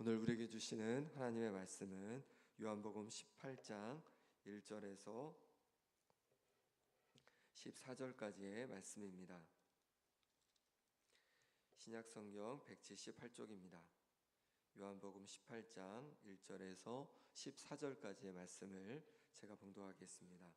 오늘 우리에게 주시는 하나님의 말씀은 요한복음 18장 1절에서 14절까지의 말씀입니다. 신약성경 178쪽입니다. 요한복음 18장 1절에서 14절까지의 말씀을 제가 봉독하겠습니다.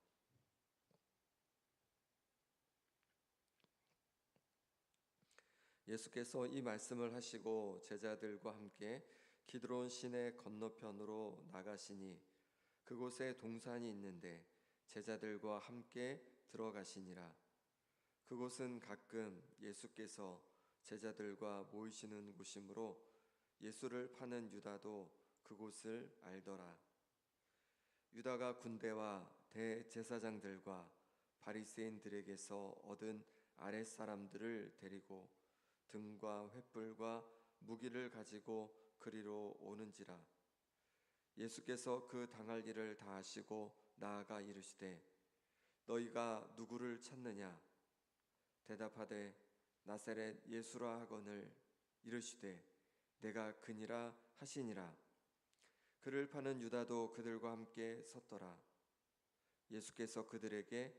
예수께서 이 말씀을 하시고 제자들과 함께 기드론 시내 건너편으로 나가시니 그곳에 동산이 있는데 제자들과 함께 들어가시니라. 그곳은 가끔 예수께서 제자들과 모이시는 곳이므로 예수를 파는 유다도 그곳을 알더라. 유다가 군대와 대제사장들과 바리새인들에게서 얻은 아랫사람들을 데리고 등과 횃불과 무기를 가지고 그리로 오는지라. 예수께서 그 당할 일을 다 아시고 나아가 이르시되 너희가 누구를 찾느냐? 대답하되 나사렛 예수라 하거늘. 이르시되 내가 그니라 하시니라. 그를 파는 유다도 그들과 함께 섰더라. 예수께서 그들에게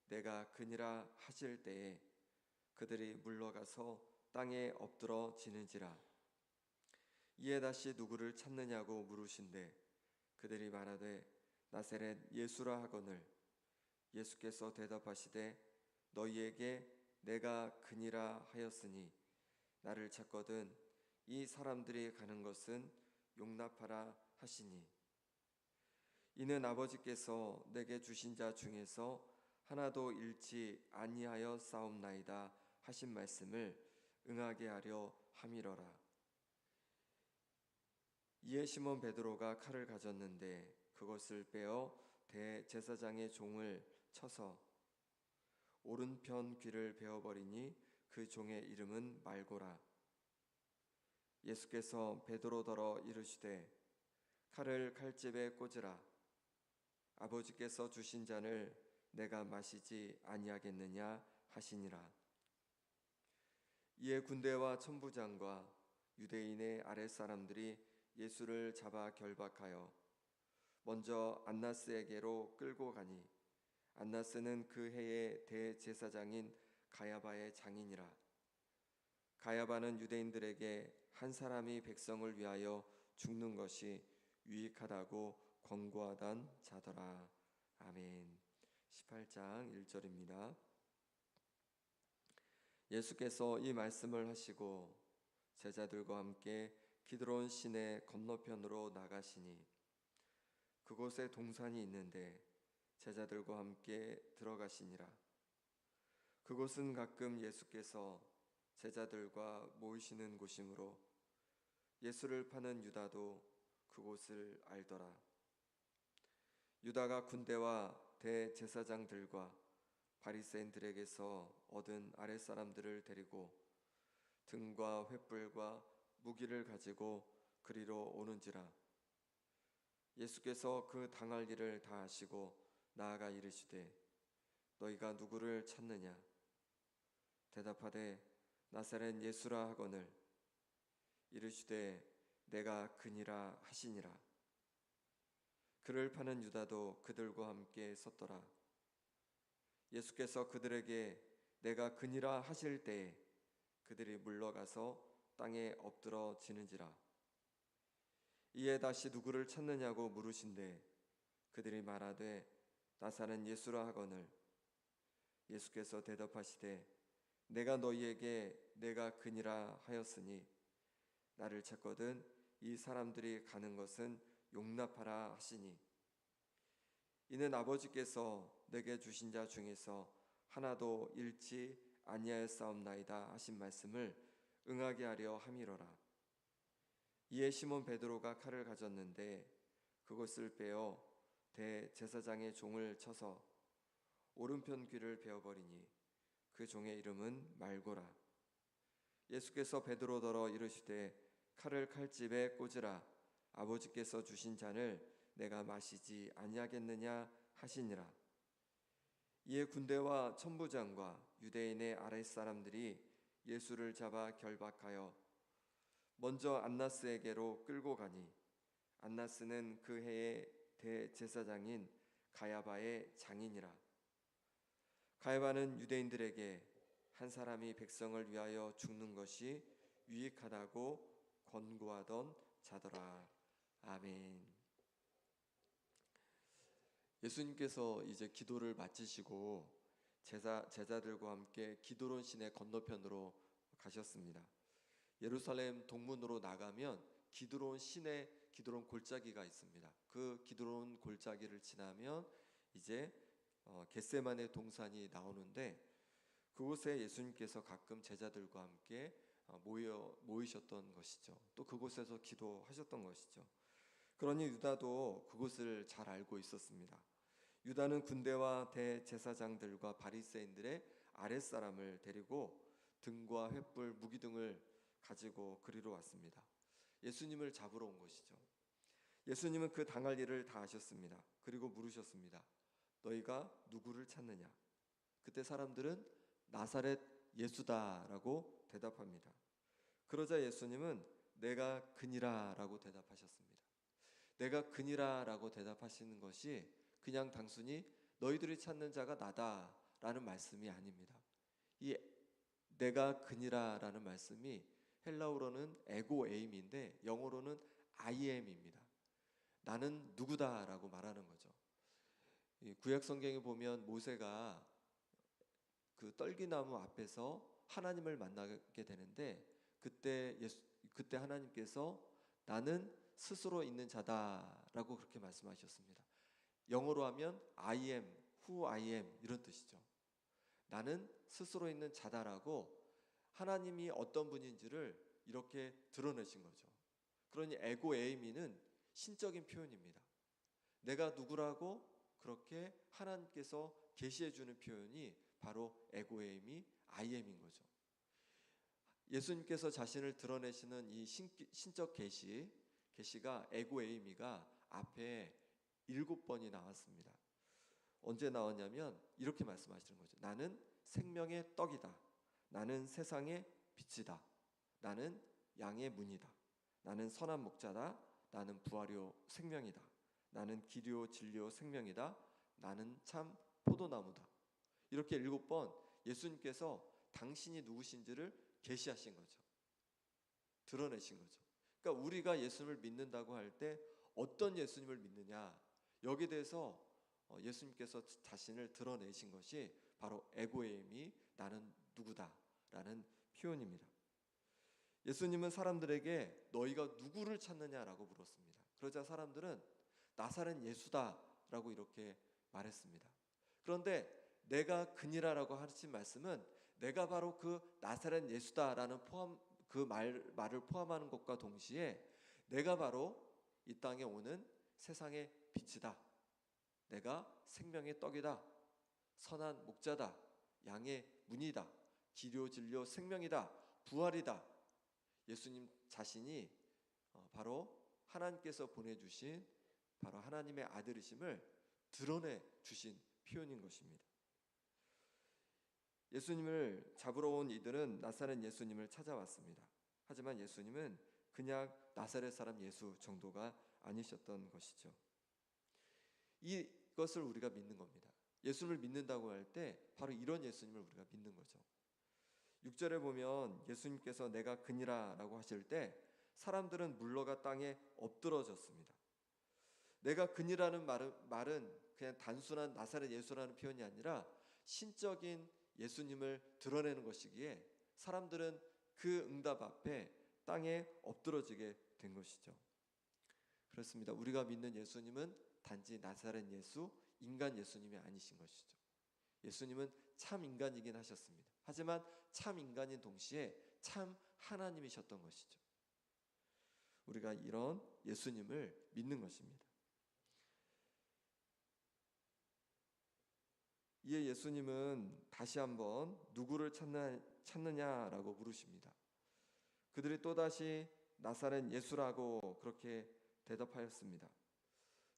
내가 그니라 하실 때에 그들이 물러가서 땅에 엎드러 지는지라. 이에 다시 누구를 찾느냐고 물으신대 그들이 말하되 나사렛 예수라 하거늘. 예수께서 대답하시되 너희에게 내가 그니라 하였으니 나를 찾거든 이 사람들이 가는 것은 용납하라 하시니 이는 아버지께서 내게 주신 자 중에서 하나도 잃지 아니하여 싸움나이다 하신 말씀을 응하게 하려 함이러라. 이에 시몬 베드로가 칼을 가졌는데 그것을 빼어 대제사장의 종을 쳐서 오른편 귀를 베어버리니 그 종의 이름은 말고라. 예수께서 베드로더러 이르시되 칼을 칼집에 꽂으라. 아버지께서 주신 잔을 내가 마시지 아니하겠느냐 하시니라. 이에 군대와 천부장과 유대인의 아랫사람들이 예수를 잡아 결박하여 먼저 안나스에게로 끌고 가니 안나스는 그 해의 대제사장인 가야바의 장인이라. 가야바는 유대인들에게 한 사람이 백성을 위하여 죽는 것이 유익하다고 권고하던 자더라. 아멘. 18장 1절입니다. 예수께서 이 말씀을 하시고 제자들과 함께 기드론 시내 건너편으로 나가시니 그곳에 동산이 있는데 제자들과 함께 들어가시니라. 그곳은 가끔 예수께서 제자들과 모이시는 곳이므로 예수를 파는 유다도 그곳을 알더라. 유다가 군대와 대제사장들과 바리새인들에게서 얻은 아랫사람들을 데리고 등과 횃불과 무기를 가지고 그리로 오는지라. 예수께서 그 당할 일을 다 아시고 나아가 이르시되 너희가 누구를 찾느냐? 대답하되 나사렛 예수라 하거늘. 이르시되 내가 그니라 하시니라. 그를 파는 유다도 그들과 함께 섰더라. 예수께서 그들에게 내가 그니라 하실 때에 그들이 물러가서 땅에 엎드러 지는지라. 이에 다시 누구를 찾느냐고 물으신대 그들이 말하되 나사렛 예수라 하거늘. 예수께서 대답하시되 내가 너희에게 내가 그니라 하였으니 나를 찾거든 이 사람들이 가는 것은 용납하라 하시니 이는 아버지께서 내게 주신 자 중에서 하나도 잃지 아니하였사옵나이다 하신 말씀을 응하게 하려 함이로라. 이에 시몬 베드로가 칼을 가졌는데 그것을 빼어 대제사장의 종을 쳐서 오른편 귀를 베어버리니 그 종의 이름은 말고라. 예수께서 베드로더러 이르시되 칼을 칼집에 꽂으라. 아버지께서 주신 잔을 내가 마시지 아니하겠느냐 하시니라. 이에 군대와 천부장과 유대인의 아랫사람들이 예수를 잡아 결박하여 먼저 안나스에게로 끌고 가니 안나스는 그 해의 대제사장인 가야바의 장인이라. 가야바는 유대인들에게 한 사람이 백성을 위하여 죽는 것이 유익하다고 권고하던 자더라. 아멘. 예수님께서 이제 기도를 마치시고 제자들과 함께 기드론 시내 건너편으로 가셨습니다. 예루살렘 동문으로 나가면 기드론 시내 기드론 골짜기가 있습니다. 그 기드론 골짜기를 지나면 이제 겟세마네 동산이 나오는데, 그곳에 예수님께서 가끔 제자들과 함께 모이셨던 것이죠. 또 그곳에서 기도하셨던 것이죠. 그러니 유다도 그곳을 잘 알고 있었습니다. 유다는 군대와 대제사장들과 바리새인들의 아랫사람을 데리고 등과 횃불, 무기 등을 가지고 그리로 왔습니다. 예수님을 잡으러 온 것이죠. 예수님은 그 당할 일을 다 아셨습니다. 그리고 물으셨습니다. 너희가 누구를 찾느냐? 그때 사람들은 나사렛 예수다라고 대답합니다. 그러자 예수님은 내가 그니라 라고 대답하셨습니다. 내가 그니라 라고 대답하시는 것이 그냥 단순히 너희들이 찾는 자가 나다 라는 말씀이 아닙니다. 이 내가 그니라 라는 말씀이 헬라어로는 에고 에임인데 영어로는 I am입니다. 나는 누구다 라고 말하는 거죠. 구약 성경에 보면 모세가 그 떨기나무 앞에서 하나님을 만나게 되는데, 그때 하나님께서 나는 스스로 있는 자다라고 그렇게 말씀하셨습니다. 영어로 하면 I am, who I am 이런 뜻이죠. 나는 스스로 있는 자다라고 하나님이 어떤 분인지를 이렇게 드러내신 거죠. 그러니 에고 에이미는 신적인 표현입니다. 내가 누구라고 그렇게 하나님께서 계시해 주는 표현이 바로 에고 에이미, I am인 거죠. 예수님께서 자신을 드러내시는 이 신적 계시가 에고 에이미가 앞에 7번이 나왔습니다. 언제 나왔냐면 이렇게 말씀하시는 거죠. 나는 생명의 떡이다. 나는 세상의 빛이다. 나는 양의 문이다. 나는 선한 목자다. 나는 부활이요 생명이다. 나는 길이요 진리요 생명이다. 나는 참 포도나무다. 이렇게 7번 예수님께서 당신이 누구신지를 계시하신 거죠. 드러내신 거죠. 그러니까 우리가 예수님을 믿는다고 할 때 어떤 예수님을 믿느냐, 여기에 대해서 예수님께서 자신을 드러내신 것이 바로 에고에임이 나는 누구다라는 표현입니다. 예수님은 사람들에게 너희가 누구를 찾느냐라고 물었습니다. 그러자 사람들은 나사렛 예수다라고 이렇게 말했습니다. 그런데 내가 그니라라고 하신 말씀은 내가 바로 그 나사렛 예수다라는 그 말을 포함하는 것과 동시에 내가 바로 이 땅에 오는 세상의 빛이다. 내가 생명의 떡이다. 선한 목자다. 양의 문이다. 길이요 진리요 생명이다. 부활이다. 예수님 자신이 바로 하나님께서 보내주신 바로 하나님의 아들이심을 드러내 주신 표현인 것입니다. 예수님을 잡으러 온 이들은 나사렛 예수님을 찾아왔습니다. 하지만 예수님은 그냥 나사렛 사람 예수 정도가 아니셨던 것이죠. 이것을 우리가 믿는 겁니다. 예수님을 믿는다고 할 때 바로 이런 예수님을 우리가 믿는 거죠. 6절에 보면 예수님께서 내가 그니라 라고 하실 때 사람들은 물러가 땅에 엎드러졌습니다. 내가 그니라는 말은 그냥 단순한 나사렛 예수라는 표현이 아니라 신적인 예수님을 드러내는 것이기에 사람들은 그 응답 앞에 땅에 엎드러지게 된 것이죠. 그렇습니다. 우리가 믿는 예수님은 단지 나사렛 예수, 인간 예수님이 아니신 것이죠. 예수님은 참 인간이긴 하셨습니다. 하지만 참 인간인 동시에 참 하나님이셨던 것이죠. 우리가 이런 예수님을 믿는 것입니다. 이에 예수님은 다시 한번 누구를 찾느냐라고 물으십니다. 그들이 또다시 나사렛 예수라고 그렇게 대답하였습니다.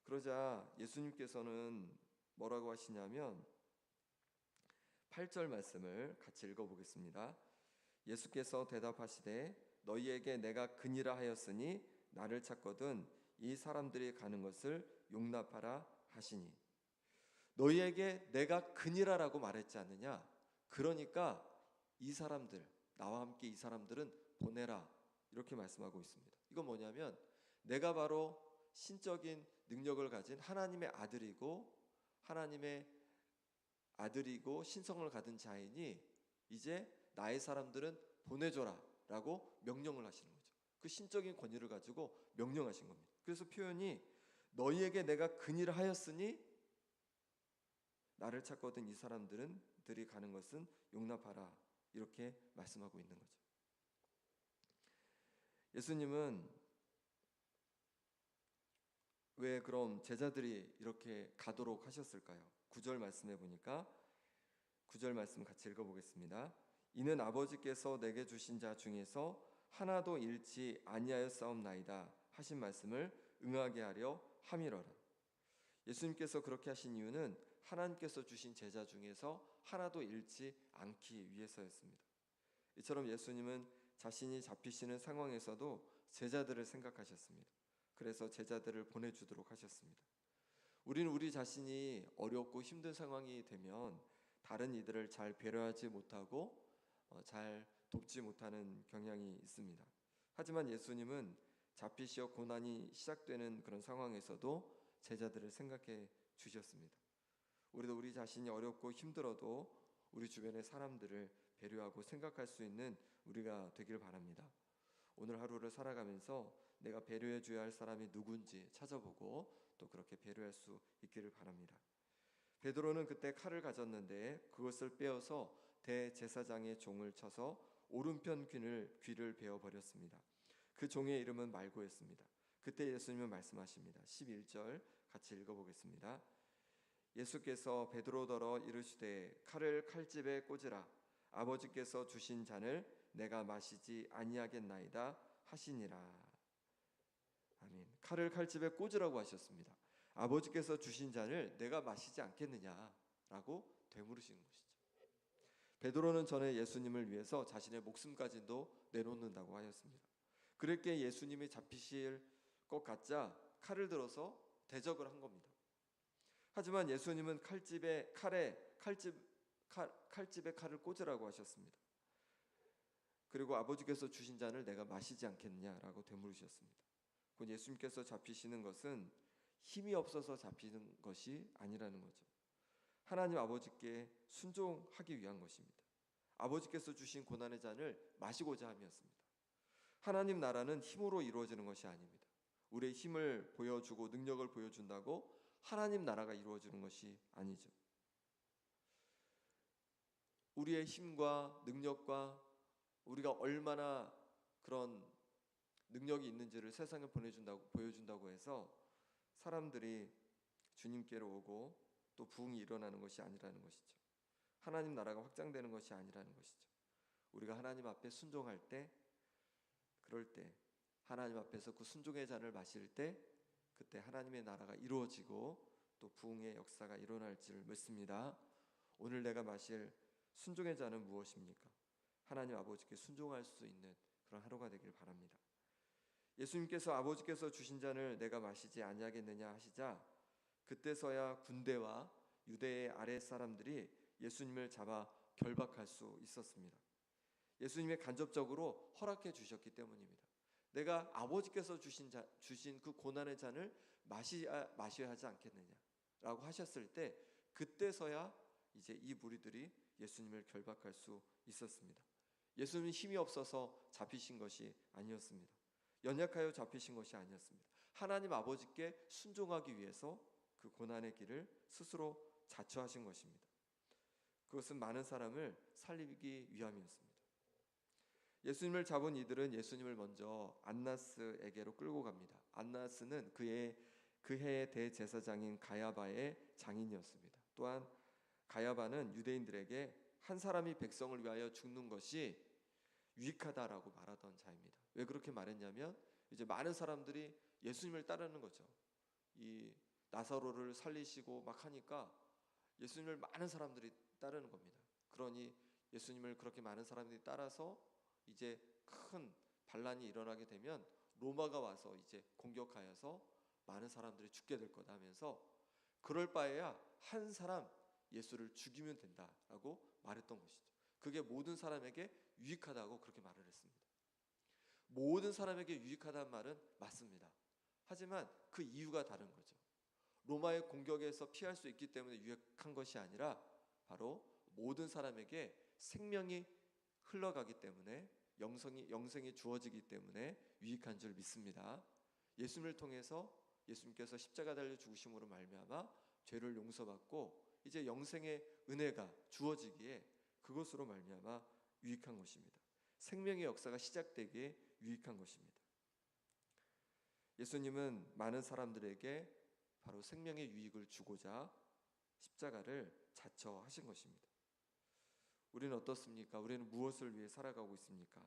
그러자 예수님께서는 뭐라고 하시냐면 8절 말씀을 같이 읽어보겠습니다. 예수께서 대답하시되 너희에게 내가 그니라 하였으니 나를 찾거든 이 사람들이 가는 것을 용납하라 하시니. 너희에게 내가 그니라라고 말했지 않느냐? 그러니까 이 사람들, 나와 함께 이 사람들은 보내라, 이렇게 말씀하고 있습니다. 이건 뭐냐면 내가 바로 신적인 능력을 가진 하나님의 아들이고 신성을 가진 자이니 이제 나의 사람들은 보내줘라 라고 명령을 하시는 거죠. 그 신적인 권위를 가지고 명령하신 겁니다. 그래서 표현이 너희에게 내가 그니라 하였으니 나를 찾거든 이 사람들이 가는 것은 용납하라, 이렇게 말씀하고 있는 거죠. 예수님은 왜 그럼 제자들이 이렇게 가도록 하셨을까요? 9절 말씀해 보니까 9절 말씀 같이 읽어보겠습니다. 이는 아버지께서 내게 주신 자 중에서 하나도 잃지 아니하였사옵나이다 하신 말씀을 응하게 하려 함이러라. 예수님께서 그렇게 하신 이유는 하나님께서 주신 제자 중에서 하나도 잃지 않기 위해서였습니다. 이처럼 예수님은 자신이 잡히시는 상황에서도 제자들을 생각하셨습니다. 그래서 제자들을 보내주도록 하셨습니다. 우리는 우리 자신이 어렵고 힘든 상황이 되면 다른 이들을 잘 배려하지 못하고 잘 돕지 못하는 경향이 있습니다. 하지만 예수님은 잡히시어 고난이 시작되는 그런 상황에서도 제자들을 생각해 주셨습니다. 우리도 우리 자신이 어렵고 힘들어도 우리 주변의 사람들을 배려하고 생각할 수 있는 우리가 되길 바랍니다. 오늘 하루를 살아가면서 내가 배려해 줘야 할 사람이 누군지 찾아보고 또 그렇게 배려할 수 있기를 바랍니다. 베드로는 그때 칼을 가졌는데 그것을 빼어서 대제사장의 종을 쳐서 오른편 귀를 베어 버렸습니다. 그 종의 이름은 말고였습니다. 그때 예수님은 말씀하십니다. 11절 같이 읽어보겠습니다. 예수께서 베드로더러 이르시되 칼을 칼집에 꽂으라. 아버지께서 주신 잔을 내가 마시지 아니하겠나이다 하시니라. 아멘. 칼을 칼집에 꽂으라고 하셨습니다. 아버지께서 주신 잔을 내가 마시지 않겠느냐라고 되물으시는 것이죠. 베드로는 전에 예수님을 위해서 자신의 목숨까지도 내놓는다고 하였습니다. 그렇게 예수님이 잡히실 것 같자 칼을 들어서 대적을 한 겁니다. 하지만 예수님은 칼집에 칼을 꽂으라고 하셨습니다. 그리고 아버지께서 주신 잔을 내가 마시지 않겠느냐라고 되물으셨습니다. 곧 예수님께서 잡히시는 것은 힘이 없어서 잡히는 것이 아니라는 거죠. 하나님 아버지께 순종하기 위한 것입니다. 아버지께서 주신 고난의 잔을 마시고자 함이었습니다. 하나님 나라는 힘으로 이루어지는 것이 아닙니다. 우리의 힘을 보여주고 능력을 보여준다고 하나님 나라가 이루어지는 것이 아니죠. 우리의 힘과 능력과 우리가 얼마나 그런 능력이 있는지를 세상에 보여준다고 해서 사람들이 주님께로 오고 또 부흥이 일어나는 것이 아니라는 것이죠. 하나님 나라가 확장되는 것이 아니라는 것이죠. 우리가 하나님 앞에 순종할 때, 그럴 때 하나님 앞에서 그 순종의 잔을 마실 때 그때 하나님의 나라가 이루어지고 또 부흥의 역사가 일어날 줄 믿습니다. 오늘 내가 마실 순종의 잔은 무엇입니까? 하나님 아버지께 순종할 수 있는 그런 하루가 되길 바랍니다. 예수님께서 아버지께서 주신 잔을 내가 마시지 아니하겠느냐 하시자 그때서야 군대와 유대의 아랫 사람들이 예수님을 잡아 결박할 수 있었습니다. 예수님이 간접적으로 허락해 주셨기 때문입니다. 내가 아버지께서 주신 그 고난의 잔을 마셔야 하지 않겠느냐라고 하셨을 때 그때서야 이제 이 무리들이 예수님을 결박할 수 있었습니다. 예수님은 힘이 없어서 잡히신 것이 아니었습니다. 연약하여 잡히신 것이 아니었습니다. 하나님 아버지께 순종하기 위해서 그 고난의 길을 스스로 자처하신 것입니다. 그것은 많은 사람을 살리기 위함이었습니다. 예수님을 잡은 이들은 예수님을 먼저 안나스에게로 끌고 갑니다. 안나스는 그 해의 대제사장인 가야바의 장인이었습니다. 또한 가야바는 유대인들에게 한 사람이 백성을 위하여 죽는 것이 유익하다라고 말하던 자입니다. 왜 그렇게 말했냐면 이제 많은 사람들이 예수님을 따르는 거죠. 이 나사로를 살리시고 막 하니까 예수님을 많은 사람들이 따르는 겁니다. 그러니 예수님을 그렇게 많은 사람들이 따라서 이제 큰 반란이 일어나게 되면 로마가 와서 이제 공격하여서 많은 사람들이 죽게 될 거다 하면서 그럴 바에야 한 사람 예수를 죽이면 된다라고 말했던 것이죠. 그게 모든 사람에게 유익하다고 그렇게 말을 했습니다. 모든 사람에게 유익하다는 말은 맞습니다. 하지만 그 이유가 다른 거죠. 로마의 공격에서 피할 수 있기 때문에 유익한 것이 아니라 바로 모든 사람에게 생명이 흘러가기 때문에 영생이 주어지기 때문에 유익한 줄 믿습니다. 예수님을 통해서 예수님께서 십자가 달려 죽으심으로 말미암아 죄를 용서받고 이제 영생의 은혜가 주어지기에 그것으로 말미암아 유익한 것입니다. 생명의 역사가 시작되기에 유익한 것입니다. 예수님은 많은 사람들에게 바로 생명의 유익을 주고자 십자가를 자처하신 것입니다. 우리는 어떻습니까? 우리는 무엇을 위해 살아가고 있습니까?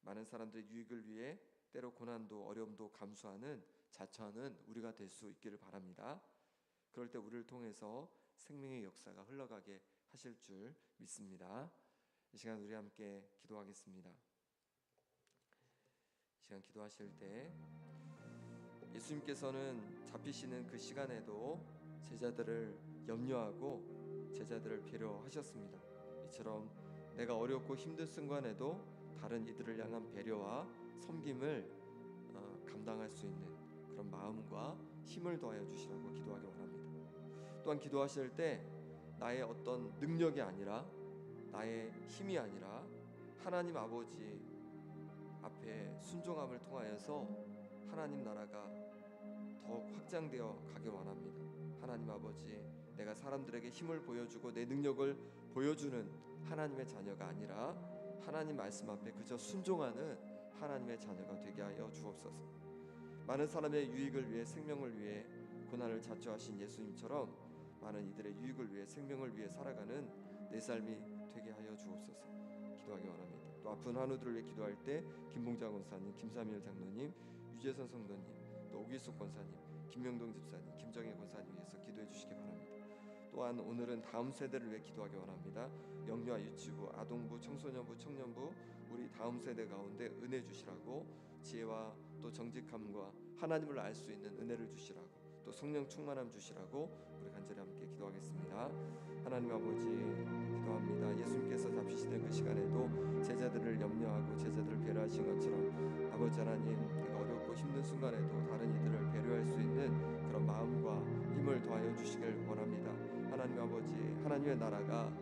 많은 사람들의 유익을 위해 때로 고난도 어려움도 감수하는 자처하는 우리가 될 수 있기를 바랍니다. 그럴 때 우리를 통해서 생명의 역사가 흘러가게 하실 줄 믿습니다. 이 시간 우리 함께 기도하겠습니다. 이 시간 기도하실 때 예수님께서는 잡히시는 그 시간에도 제자들을 염려하고 제자들을 배려하셨습니다. 이처럼 내가 어렵고 힘든 순간에도 다른 이들을 향한 배려와 섬김을 감당할 수 있는 그런 마음과 힘을 더하여 주시라고 기도하기 원합니다. 또한 기도하실 때 나의 어떤 능력이 아니라 나의 힘이 아니라 하나님 아버지 앞에 순종함을 통하여서 하나님 나라가 더욱 확장되어 가길 원합니다. 하나님 아버지, 내가 사람들에게 힘을 보여주고 내 능력을 보여주는 하나님의 자녀가 아니라 하나님 말씀 앞에 그저 순종하는 하나님의 자녀가 되게 하여 주옵소서. 많은 사람의 유익을 위해 생명을 위해 고난을 자처하신 예수님처럼 많은 이들의 유익을 위해 생명을 위해 살아가는 내 삶이 되게 하여 주옵소서. 기도하기 원합니다. 또 아픈 환우들을 위해 기도할 때 김봉자 권사님, 김삼일 장로님, 유재선 성도님, 또 오기숙 권사님, 김명동 집사님, 김정혜 권사님 위해서 기도해 주시기 바랍니다. 또한 오늘은 다음 세대를 위해 기도하기 원합니다. 영유아 유치부, 아동부, 청소년부, 청년부 우리 다음 세대 가운데 은혜 주시라고 지혜와 또 정직함과 하나님을 알 수 있는 은혜를 주시라고 또 성령 충만함 주시라고 우리 간절히 함께 기도하겠습니다. 하나님 아버지 기도합니다. 예수님께서 잡히시던 그 시간에도 제자들을 염려하고 제자들을 배려하신 것처럼 아버지 하나님 내가 어렵고 힘든 순간에도 다른 이들을 배려할 수 있는 그런 마음과 힘을 더하여 주시길 원합니다. 하나님 아버지 하나님의 나라가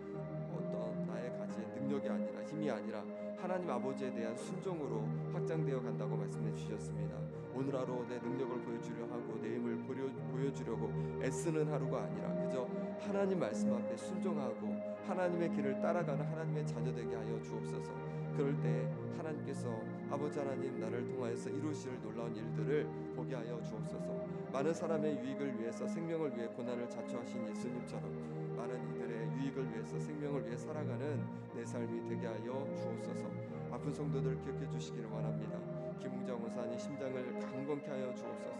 어떤 나의 가진 능력이 아니라 힘이 아니라 하나님 아버지에 대한 순종으로 확장되어 간다고 말씀해 주셨습니다. 오늘 하루 내 능력을 보여주려 하고 내 힘을 보여주려고 애쓰는 하루가 아니라 그저 하나님 말씀 앞에 순종하고 하나님의 길을 따라가는 하나님의 자녀 되게 하여 주옵소서. 그럴 때 하나님께서 아버지 하나님 나를 통하여서 이루실 놀라운 일들을 보게 하여 주옵소서. 많은 사람의 유익을 위해서 생명을 위해 고난을 자처하신 예수님처럼 많은 이들의 유익을 위해서 생명을 위해 살아가는 내 삶이 되게 하여 주옵소서. 아픈 성도들 기억해 주시기를 원합니다. 김웅장 원사님 심장을 강건케 하여 주옵소서.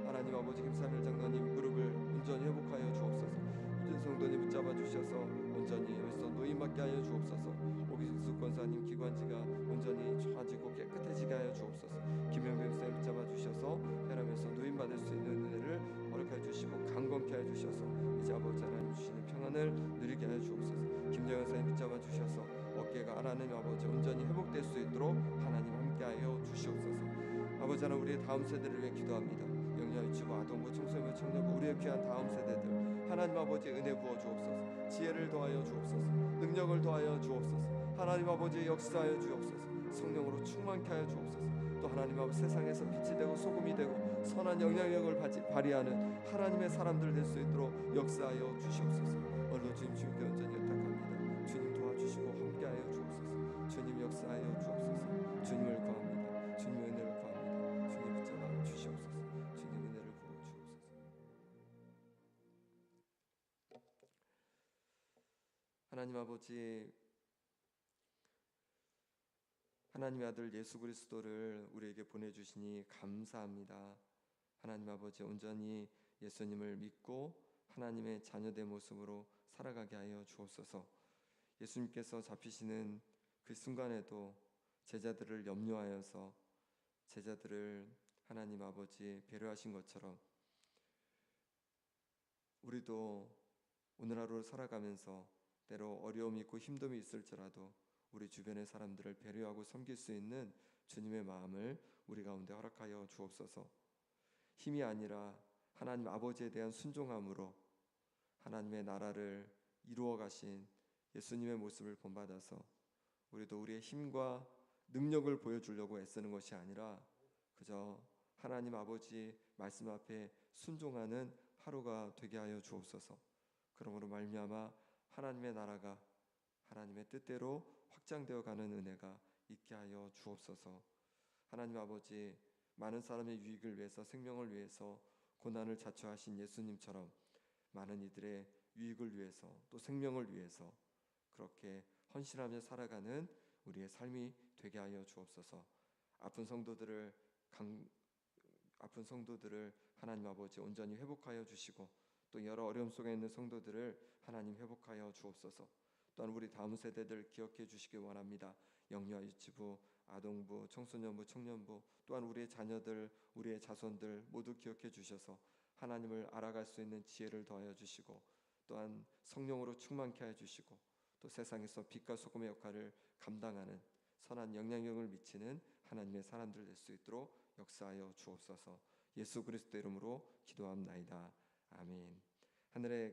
하나님 아버지 김삼일 장로님 무릎을 온전히 회복하여 주옵소서. 유진 성도님 붙잡아 주셔서 온전히 여기서 노임받게 하여 주옵소서. 오기숙 권사님 기관지가 온전히 좋아지고 깨끗해지게 하여 주옵소서. 김영배 목사님 붙잡아 주셔서 혈압에서 노임받을 수 있는 은혜를 허락하여 주시고 강건케 하여 주셔서 이제 아버지 하나님 주시는 평안을 누리게 하여 주옵소서. 김정현 선생님 붙잡아 주셔서 어깨가 하나님 아버지 온전히 회복될 수 있도록 하나님 함께하여 주시옵소서. 아버지 하나님 우리의 다음 세대를 위해 기도합니다. 영유아 유치부 아동부 청소년부 청년부 우리의 귀한 다음 세대들 하나님 아버지 은혜 부어 주옵소서. 지혜를 더하여 주옵소서. 능력을 더하여 주옵소서. 하나님 아버지 역사하여 주옵소서. 성령으로 충만케 하여 주옵소서. 또 하나님 아버지 세상에서 빛이 되고 소금이 되고 선한 영향력을 발휘하는 하나님의 사람들 될 수 있도록 역사하여 주시옵소서. 오늘도 주님께 온전히 의탁합니다. 주님 도와주시고 함께하여 주옵소서. 주님 역사하여 주옵소서. 주님을 구합니다. 주님의 은혜를 구합니다. 주님 붙잡아 주시옵소서. 주님 은혜를 부어 주옵소서. 하나님 아버지 하나님의 아들 예수 그리스도를 우리에게 보내주시니 감사합니다. 하나님 아버지 온전히 예수님을 믿고 하나님의 자녀된 모습으로 살아가게 하여 주옵소서. 예수님께서 잡히시는 그 순간에도 제자들을 염려하여서 제자들을 하나님 아버지 배려하신 것처럼 우리도 오늘 하루를 살아가면서 때로 어려움이 있고 힘듦이 있을지라도 우리 주변의 사람들을 배려하고 섬길 수 있는 주님의 마음을 우리 가운데 허락하여 주옵소서. 힘이 아니라 하나님 아버지에 대한 순종함으로 하나님의 나라를 이루어 가신 예수님의 모습을 본받아서 우리도 우리의 힘과 능력을 보여주려고 애쓰는 것이 아니라 그저 하나님 아버지 말씀 앞에 순종하는 하루가 되게 하여 주옵소서. 그러므로 말미암아 하나님의 나라가 하나님의 뜻대로 확장되어 가는 은혜가 있게 하여 주옵소서. 하나님 아버지, 많은 사람의 유익을 위해서, 생명을 위해서 고난을 자처하신 예수님처럼 많은 이들의 유익을 위해서 또 생명을 위해서 그렇게 헌신하며 살아가는 우리의 삶이 되게 하여 주옵소서. 아픈 성도들을 하나님 아버지 온전히 회복하여 주시고 또 여러 어려움 속에 있는 성도들을 하나님 회복하여 주옵소서. 또한 우리 다음 세대들 기억해 주시기 원합니다. 영유아 유치부, 아동부, 청소년부, 청년부, 또한 우리의 자녀들, 우리의 자손들 모두 기억해 주셔서 하나님을 알아갈 수 있는 지혜를 더하여 주시고 또한 성령으로 충만케 하여 주시고 또 세상에서 빛과 소금의 역할을 감당하는 선한 영향력을 미치는 하나님의 사람들 될 수 있도록 역사하여 주옵소서. 예수 그리스도 이름으로 기도합나이다. 아멘. 하늘의